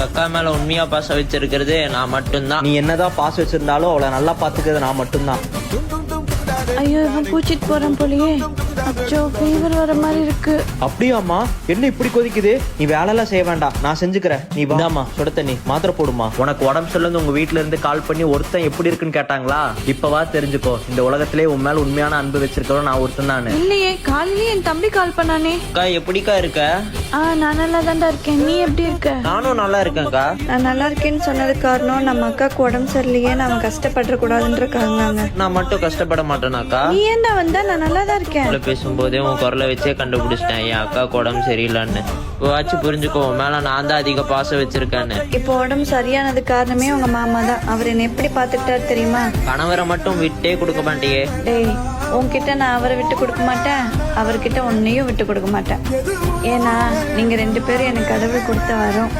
அக்கா மேல உண்மையா பாசம் வச்சிருக்கிறது நான் மட்டும்தான். நீ என்னதான் பாஸ் வச்சிருந்தாலும் அவளை நல்லா பாத்துக்கிறது நான் மட்டும்தான். ஐயோ இவன் பூச்சிட்டு போறான் போலயே. அச்சோ ஃபீவர் வர மாதிரி இருக்கு. அப்படியாம்மா? என்ன இப்படி கொதிக்குது? நீ வேலையெல்லாம் செய்ய வேண்டாம், நான் செஞ்சுக்கிறேன். நீ வாமா, சுட தண்ணி மாத்திரை போடுமா. உனக்கு உடம்பு சொல்லுங்க, உங்க வீட்டுல இருந்து கால் பண்ணி ஒருத்தன் எப்படி இருக்குன்னு கேட்டாங்களா? இப்பவா தெரிஞ்சுக்கோ, இந்த உலகத்திலே உன் மேல உண்மையான அன்பு வச்சிருக்கோம் நான் ஒருத்தன் தானு. இல்லையே, காலையிலேயே என் தம்பி கால் பண்ணானே. அக்கா எப்படிக்கா இருக்க? நான் நல்லா தான்டா இருக்கேன். நீ எப்படி இருக்க? நானும் நல்லா இருக்கேன்க்கா. நான் நல்லா இருக்கேன்னு சொன்னது காரணம் நம்ம அக்காவுக்கு உடம்பு சரியில்லையே, நாம கஷ்டப்பட கூடாதுன்றக்காங்க. நான் மட்டும் கஷ்டப்பட மாட்டேனாக்கா? நீ ஏன்டா வந்தா? நான் நல்லா தான் இருக்கேன். பேசும்போதே உன் குரலை வச்சே கண்டுபிடிச்சிட்டேன் என் அக்காவுக்கு உடம்பு சரியில்லைன்னு. வாச்சு புரிஞ்சுக்கோ, உன் மேல நான் தான் அதிக பாசம் வச்சிருக்கேன்னு. இப்போ உடம்பு சரியானது காரணமே உங்க மாமா தான். அவர் என்ன எப்படி பாத்துக்கிட்டாரு தெரியுமா? கணவரை மட்டும் விட்டே கொடுக்க மாட்டியே. டேய், உன்கிட்ட நான் அவரை விட்டு கொடுக்க மாட்டேன், அவர்கிட்ட உன்னையும் விட்டு கொடுக்க மாட்டேன். ஏன்னா நீங்க 2 பேரும் எனக்கு கடவுள் கொடுத்த வரோம்.